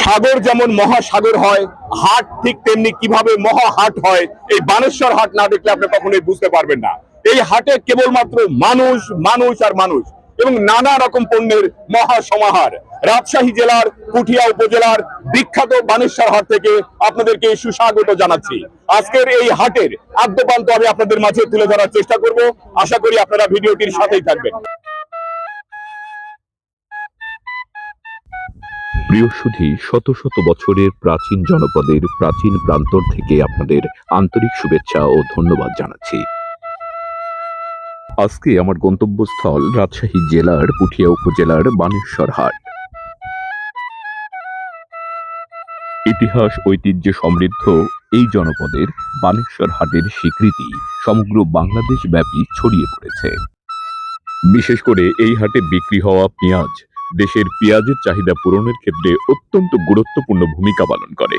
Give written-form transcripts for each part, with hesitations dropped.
সাগর যেমন মহাসাগর হয়, হাট ঠিক তেমনি কিভাবে মহাহাট হয়, এই বানেশ্বর হাট না দেখলে আপনি কখনোই বুঝতে পারবেন না। এই হাটে কেবলমাত্র মানুষ, মানুষ আর মানুষ, এবং নানা রকম পণ্যের মহাসমাহার। রাজশাহী জেলার পুঠিয়া উপজেলার বিখ্যাত বানেশ্বর হাট থেকে আপনাদেরকে সুস্বাগত জানাচ্ছি। আজকের এই হাটের আদ্যপান্ত আমি আপনাদের মাঝে তুলে ধরার চেষ্টা করব। আশা করি আপনারা ভিডিওটির সাথেই থাকবেন। প্রিয় সুধী, শত শত বছরের প্রাচীন জনপদের প্রাচীন প্রান্তর থেকে আপনাদের আন্তরিক শুভেচ্ছা ও ধন্যবাদ জানাচ্ছি। আজকে আমার গন্তব্যস্থল রাজশাহী জেলার পুঠিয়া উপজেলার বানেশ্বর হাট। ইতিহাস ঐতিহ্যে সমৃদ্ধ এই জনপদের বানেশ্বর হাটের স্বীকৃতি সমগ্র বাংলাদেশ ব্যাপী ছড়িয়ে পড়েছে। বিশেষ করে এই হাটে বিক্রি হওয়া পেঁয়াজ দেশের পেঁয়াজের চাহিদা পূরণের ক্ষেত্রে অত্যন্ত গুরুত্বপূর্ণ ভূমিকা পালন করে।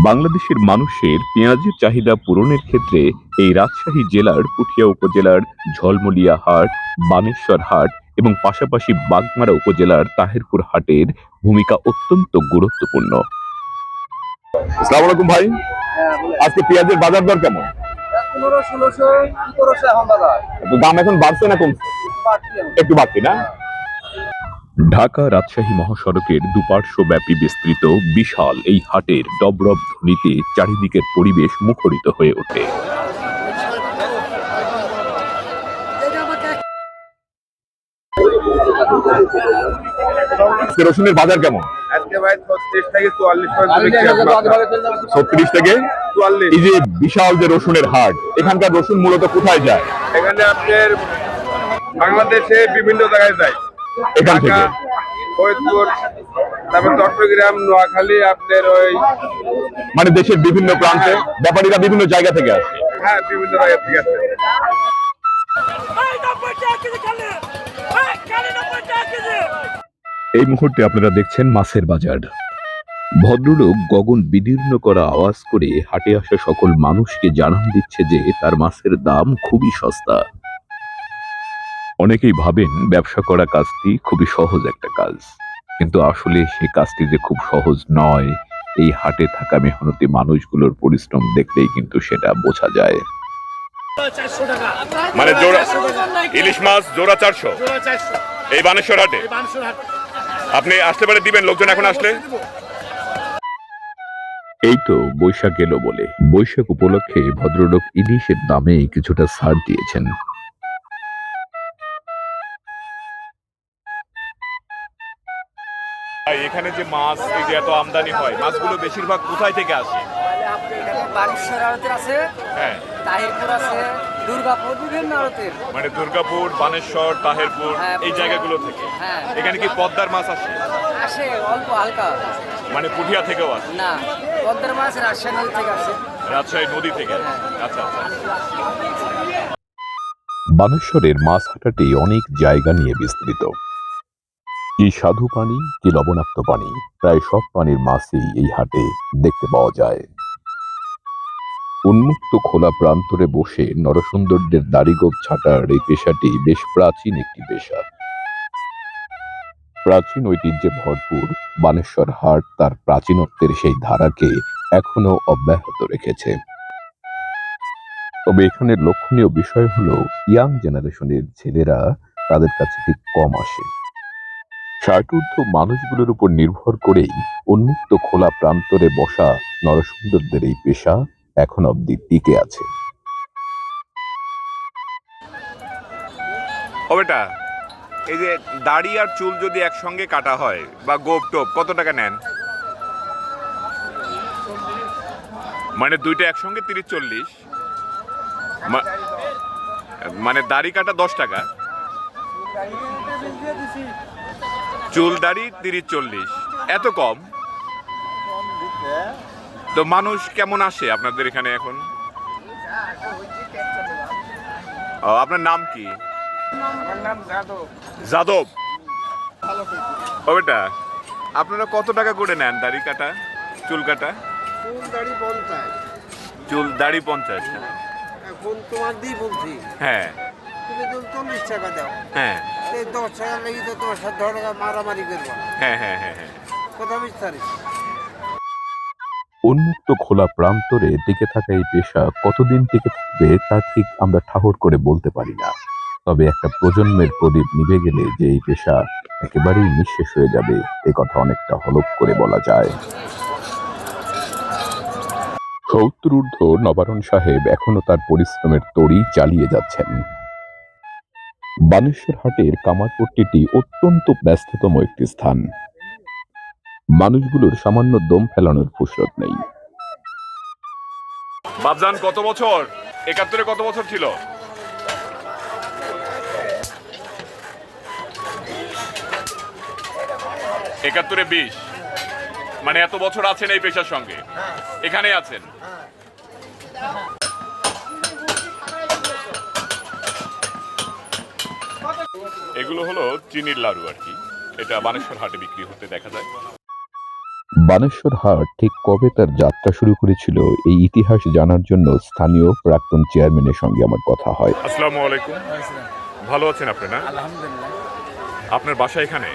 বাংলাদেশের মানুষের পেঁয়াজের চাহিদা পূরণের ক্ষেত্রে এই রাজশাহী জেলার পুঠিয়া উপজেলার ঝলমলিয়া হাট, বানেশ্বর হাট এবং পাশাপাশি বাগমারা উপজেলার তাহেরপুর হাটের ভূমিকা অত্যন্ত গুরুত্বপূর্ণ। আসসালামু আলাইকুম ভাই, আজকে পেঁয়াজের বাজার দর কেমন? 1500, 1700 এখন বাজার। দাম এখন বাড়ছে না কমছে? একটু বাড়তি না? ঢাকা রাজশাহী মহাসড়কের দুপার্শ্বব্যাপী বিস্তৃত বিশাল এই হাটের ডবরব ধ্বনিতে চারিদিকের পরিবেশ মুখরিত হয়ে ওঠে। রসুনের বাজার কেমন? আজকে ভাই 36 থেকে 44 পর্যন্ত 36 থেকে 44। এই যে বিশাল যে রসুনের হাট, এখানকার রসুন মূলত কোথায় যায়? এখানে আপনার বাংলাদেশে বিভিন্ন জায়গায় যায়। এখান থেকে ঢাকা, ফরিদপুর, তারপর চট্টগ্রাম, নোয়াখালী, আপনার ওই মানে দেশের বিভিন্ন প্রান্তে ব্যাপারীরা বিভিন্ন জায়গা থেকে আসে। হ্যাঁ বিভিন্ন জায়গা থেকে আছে। এই মুহূর্তে আপনারা দেখছেন মাছের বাজার। ভদ্রলোক গগন বিদীর্ণ করা আওয়াজ করে হাটে আসা সকল মানুষকে জানান দিচ্ছে যে তার মাছের দাম খুবই সস্তা। অনেকেই ভাবেন ব্যবসা করা কাজটি খুবই সহজ একটা কাজ, কিন্তু আসলে সে কাজটি যে খুব সহজ নয়, এই হাটে থাকা মেহনতি মানুষগুলোর পরিশ্রম দেখলেই কিন্তু সেটা বোঝা যায়। মানে জোড়া ইলিশ মাছ জোড়া 400 এই বানেশ্বর হাটে। আপনি আসতে পারে দিবেন লোকজন এখন আসলে? এই তো বৈশাখ এলো বলে বৈশাখ উপলক্ষে ভদ্রলোক ইলিশের দামে কিছুটা ছাড় দিয়েছেন। এখানে যে মাছ এই যে এত আমদানি হয়, মাছগুলো বেশিরভাগ কোথায় থেকে আসে? বানেশ্বর আড়তের আছে, হ্যাঁ, তাহিরপুর আছে, দুর্গাপুর, বিভিন্ন আড়তের। মানে দুর্গাপুর, বানেশ্বর, তাহেরপুর হ্যাঁ, এই জায়গাগুলো থেকে। হ্যাঁ। এখানে কি পদ্মার মাছ আসে? আসে অল্প হালকা, মানে পুঠিয়া থেকেও আসে? না পদ্মার মাছ রাজশাহী নদী থেকে আসে। রাজশাহী নদী থেকে? আচ্ছা আচ্ছা। বানেশ্বরের মাছ হাটাটি অনেক জায়গা নিয়ে বিস্তৃত। কি স্বাদু পানি, কি লবণাক্ত পানি, প্রায় সব পানির মাছই এই হাটে দেখতে পাওয়া যায়। উন্মুক্ত খোলা প্রান্তরে বসে নরসুন্দরদের দাড়িগোঁফ ছাঁটার এই পেশাটি বেশ প্রাচীন একটি পেশা। প্রাচীন ঐতিহ্যে ভরপুর বানেশ্বর হাট তার প্রাচীনত্বের সেই ধারাকে এখনো অব্যাহত রেখেছে। তবে এখানে লক্ষণীয় বিষয় হলো ইয়াং জেনারেশনের ছেলেরা তাদের কাছে ঠিক কম আসে। ষাটঊর্ধ্ব মানুষগুলোর উপর নির্ভর করেই উন্মুক্ত খোলা প্রান্তরে বসা নরসুন্দরদের এই পেশা এখন অবধি টিকে আছে। ও বেটা, এই যে দাড়ি আর চুল যদি একসঙ্গে কাটা হয় বা গোপ টোপ, কত টাকা নেন? মানে দুইটা একসঙ্গে 30-40? মানে দাড়ি কাটা 10 টাকা, চুল দাড়ি 30-40, এত কম? তো মানুষ কেমন আসে আপনাদের এখানে এখন? আপনার নাম কি? আমার নাম যাদব। যাদব। ও বেটা, আপনারা কত টাকা করে নেন দাড়ি কাটা, চুল কাটা? চুল দাড়ি 50। চুল দাড়ি 50? এখন তোমার দিয়ে বলছি। হ্যাঁ, তুমি তো 40 টাকা দাও, হ্যাঁ এই 10 টাকা লেগে তো তোমার সাথে ধরে মারামারি করবো না। হ্যাঁ হ্যাঁ হ্যাঁ হ্যাঁ কথা বুঝতে পারিস? উন্মুক্ত খোলা প্রান্তরে টিকে থাকা এই পেশা কতদিন টিকে থাকবে তা ঠিক আমরা ঠাহর করে বলতে পারি না। তবে একটা প্রজন্মের প্রদীপ নিভে গেলে যে এই পেশা একেবারেই নিঃশেষ হয়ে যাবে এ কথা অনেকটা হলফ করে বলা যায়। ৭০ ঊর্ধ্ব নবারুণ সাহেব এখনো তার পরিশ্রমের তড়ি চালিয়ে যাচ্ছেন। বানেশ্বর হাটের কামারপট্টিটি অত্যন্ত ব্যস্ততম একটি স্থান। মানুষগুলোর সামান্য দম ফেলানোর ফুসরত নেই। বাবজান কত বছর? ৭১ কত বছর ছিল? ৭১ 20, মানে এত বছর আছেন এই পেশার সঙ্গে, এখানে আছেন। এগুলো হলো চিনির লাড়ু আর কি, এটা বানেশ্বর হাটে বিক্রি হতে দেখা যায়। বানেশ্বর হাট ঠিক কবে তার যাত্রা শুরু করেছিল এই ইতিহাস জানার জন্য স্থানীয় প্রাক্তন চেয়ারম্যানের সঙ্গে আমার কথা হয়। আসসালামু আলাইকুম, ভালো আছেন আপনি? না, আলহামদুলিল্লাহ। আপনার বাসা এখানে?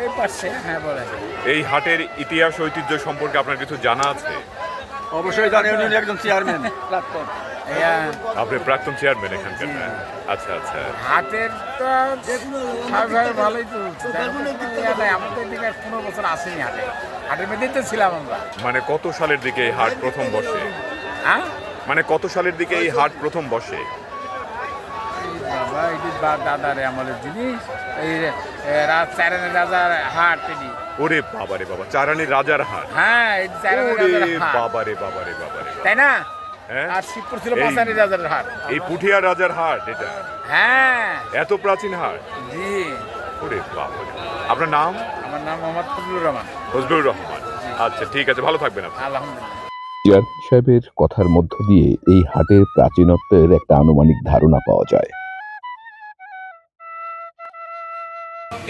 এই পাশে, হ্যাঁ বলেন। এই হাটের ইতিহাস ঐতিহ্য সম্পর্কে আপনার কিছু জানা আছে? অবশ্যই জানি, উনি একজন চেয়ারম্যান প্রাক্তন। আপনি প্রাক্তন চেয়ারম্যান এখানকার? আচ্ছা আচ্ছা। হাটের তো সবাই ভালোই তো আমাদের দিকে 15 বছর আসেনি হাটে। হাটের মধ্যেই তো ছিলাম আমরা। মানে কত সালের দিকে এই হাট প্রথম বসে? হ্যাঁ মানে কত সালের দিকে এই হাট প্রথম বসে? বাবা, এটি দাদারে আমলের জিনিস। এই চারানের রাজার হাট এটি। ওরে বাবারে বাবা, চারানি রাজার হাট। হ্যাঁ, এটি চারানের ওরে রাজার হাট, বাবারে বাবারে বাবারে, তাই না? হ্যাঁ, আর শিবপুর ছিল এই- পাঁচানি রাজার হাট। এই পুঠিয়া রাজার হাট এটা? হ্যাঁ এত প্রাচীন হাট? জি। ওরে বাবারে। আপনার নাম? আমার নাম মোহাম্মদ ফজলুর রহমান। ফজলুর রহমান। আচ্ছা ঠিক আছে, ভালো থাকবেন আপনি। আলহামদুলিল্লাহ। চেয়ারম্যান সাহেবের কথার মধ্য দিয়ে এই হাটের প্রাচীনত্বের একটা আনুমানিক ধারণা পাওয়া যায়।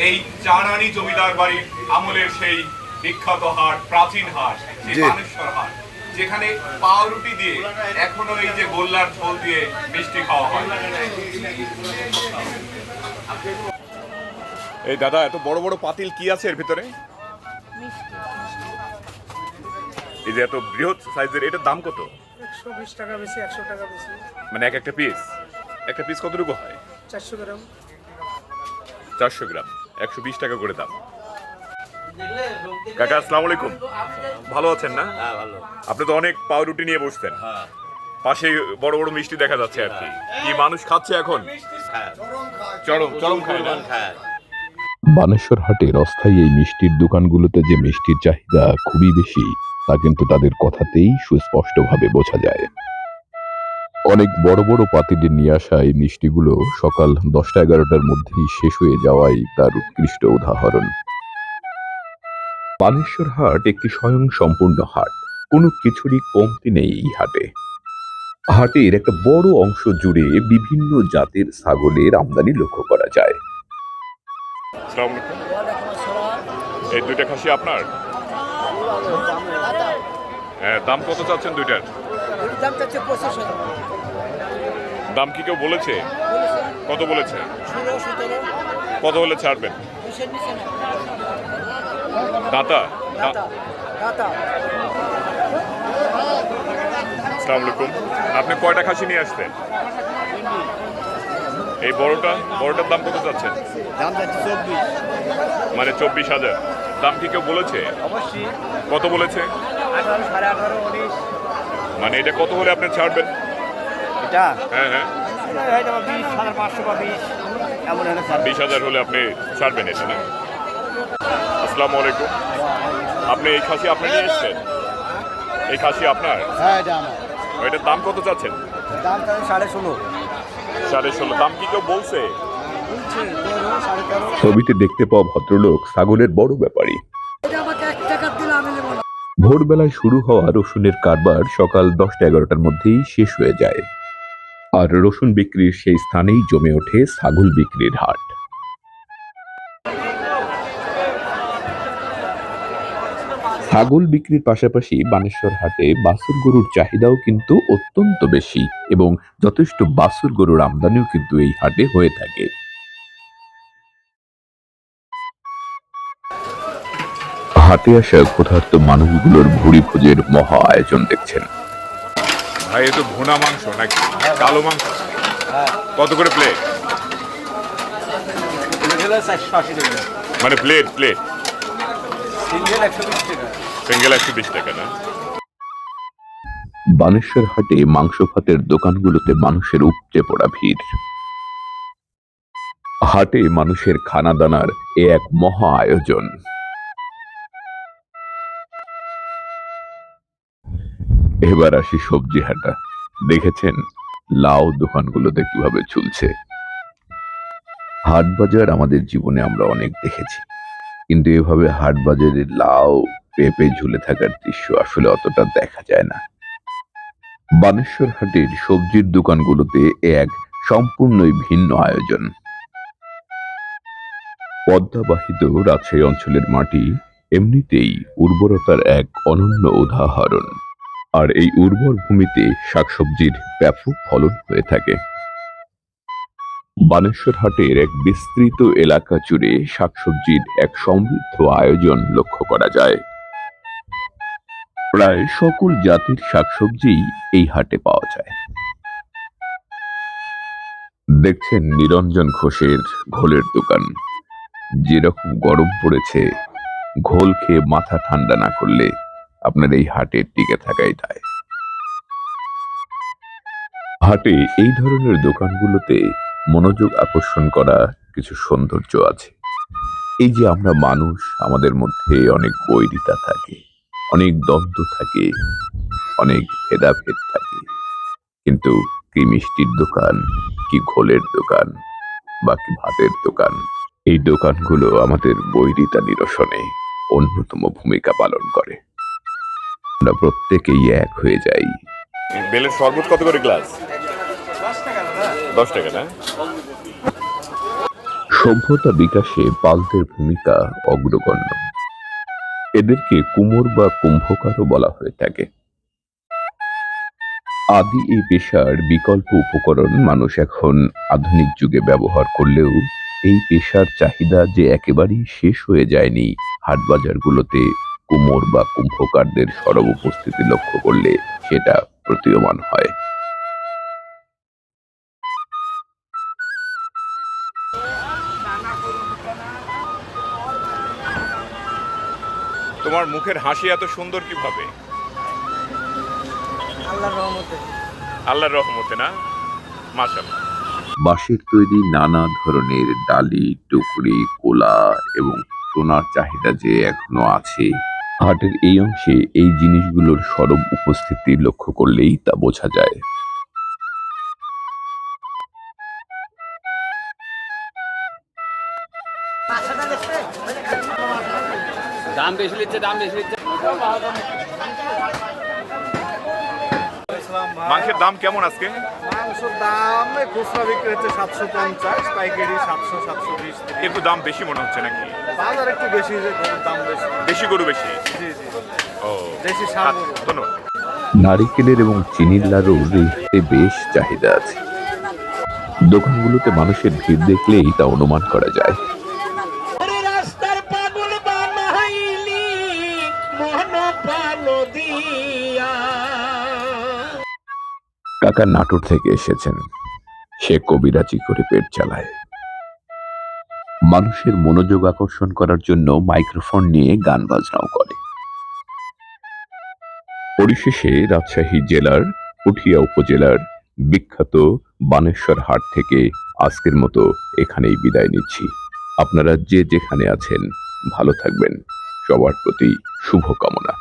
এই চারানি জমিদার বাড়ির আমলের সেই বিখ্যাত হাট, প্রাচীন হাট, সেই বানেশ্বর হাট, যেখানে পাউরুটি দিয়ে এখনো এই যে গোল্লার ঝোল দিয়ে মিষ্টি খাওয়া হয়। এই দাদা, এত বড় বড় পাতিল কি আছে এর ভিতরে? এই যে এত বৃহৎ সাইজের, এটার দাম কত? 120 টাকা বেশি, 100 টাকা বেশি। মানে একটা পিস, একটা পিস কতটুকু হয়? 400 গ্রাম। 400 গ্রাম, 120 টাকা করে দাম। কাকা আসসালামু আলাইকুম, ভালো আছেন? না, আপনি তো অনেক পাউরুটি নিয়ে বসতেন, পাশে বড় বড় মিষ্টি দেখা যাচ্ছে আর কি। কি মানুষ খাচ্ছে এখন? চরম চরম খায় না? বানেশ্বর হাটের অস্থায়ী এই মিষ্টির দোকানগুলোতে যে মিষ্টির চাহিদা খুবই বেশি তা কিন্তু তাদের কথাতেই সুস্পষ্টভাবে বোঝা যায়। অনেক বড় বড় পাতিলে নিয়ে আসা এই মিষ্টিগুলো সকাল 10টা-11টার মধ্যেই শেষ হয়ে যাওয়াই তার উৎকৃষ্ট উদাহরণ। বানেশ্বর হাট একটি স্বয়ং সম্পূর্ণ হাট, কোনো কিছুরই কমতি নেই এই হাটে। হাটের একটা বড় অংশ জুড়ে বিভিন্ন জাতের ছাগলের আমদানি লক্ষ্য করা যায়। আসসালামু আলাইকুম। এই দুইটা খাসি আপনার? হ্যাঁ, দাম কত চাচ্ছেন দুইটার? দাম চাচ্ছে 25,000। দাম কি কেউ বলেছে? কত বলেছে? 16, 17, কত হলে ছাড়বেন? 20-এর নিচে না। দাতা? দাতা। আসসালামু আলাইকুম। আপনি কয়টা খাসি নিয়ে আসতেন? এই বড়টার দাম কত চাচ্ছেন? দাম যাচ্ছে 24। মানে 24,000। দাম কি কেউ বলেছে? অবশ্যই কত বলেছে? 18, 18.5, 19। মানে এটা কত হলে আপনি ছাড়বেন? এটা হ্যাঁ হ্যাঁ, হয়তো 20,500 বা 20 এমন হলে স্যার। 20,000 হলে আপনি ছাড়বেন এটা, না? আসসালামু আলাইকুম। আপনি এই খাসি আপনি নিয়ে এসছেন? এই খাসি আপনার? হ্যাঁ, এটা আমার। এটার দাম কত চাচ্ছেন? দাম তাহলে 16.5। 16.5। দাম কি কেউ বলছে? 13, 13.5। ছবিতে দেখতে পাওয়া ভদ্রলোক ছাগলের বড় ব্যাপারী। এটা আমাকে 1 টাকা দিলে আমি নেব না। ভোরবেলায় শুরু হওয়া রসুনের কারবার সকাল 10টা-11টার মধ্যেই শেষ হয়ে যায়, আর রসুন বিক্রির সেই স্থানেই জমে ওঠে ছাগল বিক্রির হাট। ছাগল বিক্রির পাশাপাশি বানেশ্বর হাটে বাছুর গরুর চাহিদাও কিন্তু অত্যন্ত বেশি এবং যথেষ্ট বাছুর গরুর আমদানিও কিন্তু এই হাটে হয়ে থাকে। হাটে আসা ক্ষুধার্ত মানুষগুলোর ভুড়ি ভোজের মহা আয়োজন দেখছেন। ভাই এ তো ভুনা মাংস নাকি কালো মাংস? কত করে প্লেট? মানে প্লেট প্লেট সিঙ্গেল 120 টাকা না? বানেশ্বর হাটে মাংস ভাতের দোকানগুলোতে মানুষের উপচে পড়া ভিড়। হাটে মানুষের খানা দানার এ এক মহা আয়োজন। এবার আসি সবজি হাটা। দেখেছেন লাউ দোকানগুলোতে কিভাবে ঝুলছে। হাট বাজার আমাদের জীবনে আমরা অনেক দেখেছি, কিন্তু এভাবে হাট বাজারে লাউ পেঁপে ঝুলে থাকার দৃশ্য আসলে অতটা দেখা যায় না। বানেশ্বর হাটের সবজির দোকানগুলোতে এক সম্পূর্ণই ভিন্ন আয়োজন। পদ্মাবাহিত রাজশাহী অঞ্চলের মাটি এমনিতেই উর্বরতার এক অনন্য উদাহরণ, আর এই উর্বর ভূমিতে শাকসবজির ব্যাপক ফলন হয়ে থাকে। বানেশ্বর হাটের এক বিস্তৃত এলাকা জুড়ে শাকসবজির এক সমৃদ্ধ আয়োজন লক্ষ্য করা যায়। প্রায় সকল জাতির শাকসবজি এই হাটে পাওয়া যায়। দেখছেন নিরঞ্জন ঘোষের ঘোলের দোকান। যেরকম গরম পড়েছে, ঘোল খেয়ে মাথা ঠান্ডা না করলে আপনার এই হাটে টিকে থাকাই দায়। হাটে এই ধরনের দোকানগুলোতে মনোযোগ আকর্ষণ করা কিছু সৌন্দর্য আছে। এই যে আমরা মানুষ, আমাদের মধ্যে অনেক বৈরিতা থাকে, অনেক দ্বন্দ্ব থাকে, অনেক ভেদাভেদ থাকে, কিন্তু কি মিষ্টির দোকান, কি ঘোলের দোকান বা কি ভাতের দোকান, এই দোকানগুলো আমাদের বৈরিতা নিরসনে অন্যতম ভূমিকা পালন করে। আমরা প্রত্যেকেই এক হয়ে যাই। বেলের শরবত কত করে গ্লাস? 10 টাকা না? সভ্যতা বিকাশে পালদের ভূমিকা অগ্রগণ্য। এদেরকে কুমোর বা কুম্ভকারও বলা হয়ে থাকে। আদি এই পেশার বিকল্প উপকরণ মানুষ এখন আধুনিক যুগে ব্যবহার করলেও এই পেশার চাহিদা যে একেবারেই শেষ হয়ে যায়নি, হাটবাজারগুলোতে কুমোর বা কুম্ভকারদের সরব উপস্থিতি লক্ষ্য করলে সেটা প্রতীয়মান হয়। তোমার মুখের হাসি এত সুন্দর কিভাবে? আল্লাহর রহমতে না? মাশাআল্লাহ। বাঁশের তৈরি নানা ধরনের ডালি, টুকরি, কোলা এবং টোনার চাহিদা যে এখনো আছে, হাটের এই অংশে এই জিনিসগুলোর সরব উপস্থিতি লক্ষ্য করলেই তা বোঝা যায়। দাম বেশি নিচ্ছে, দাম বেশি নিচ্ছে। মাংসের দাম কেমন আজকে? মাংসের দাম খুচরা বিক্রি হচ্ছে 750, পাইকারি 700, 720। একটু দাম বেশি মনে হচ্ছে নাকি? বাজার একটু বেশি, যে গরুর দাম বেশি। দেশি গরু বেশি? জি জি, ও দেশি ষাঁড় আচ্ছা, গরু। ধন্যবাদ। নারিকেলের এবং চিনির লাড়ুর এতে বেশ চাহিদা আছে। দোকানগুলোতে মানুষের ভিড় দেখলেই তা অনুমান করা যায়। রাস্তার পাগল বানাইলি মন পালো দিয়া। কাকা নাটোর থেকে এসেছেন। সে কবিরাজি করে পেট চালায়। মানুষের মনোযোগ আকর্ষণ করার জন্য মাইক্রোফোন নিয়ে গান বাজনাও করে। পরিশেষে রাজশাহী জেলার পুঠিয়া উপজেলার বিখ্যাত বানেশ্বর হাট থেকে আজকের মতো এখানেই বিদায় নিচ্ছি। আপনারা যে যেখানে আছেন ভালো থাকবেন। সবার প্রতি শুভকামনা।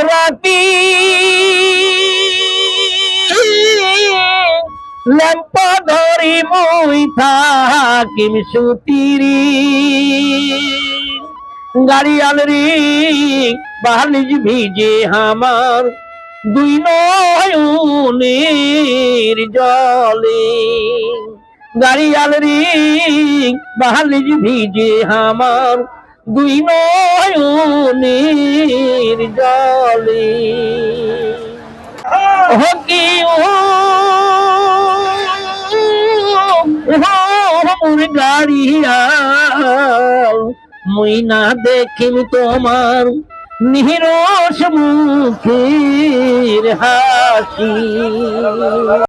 রাতি ল্যাম্প ধরি মই থাকিম সুতিরি গাড়ি আলরি বাহালিজ ভিজে আমার দুই নয়নের জলে গাড়ি আলরি বাহালিজ ভিজে আমার দুই নয়নের চোখের জলে হকি মোর গাড়িয়াল মুই না দেখিম তোমার নিরস মুখের হাসি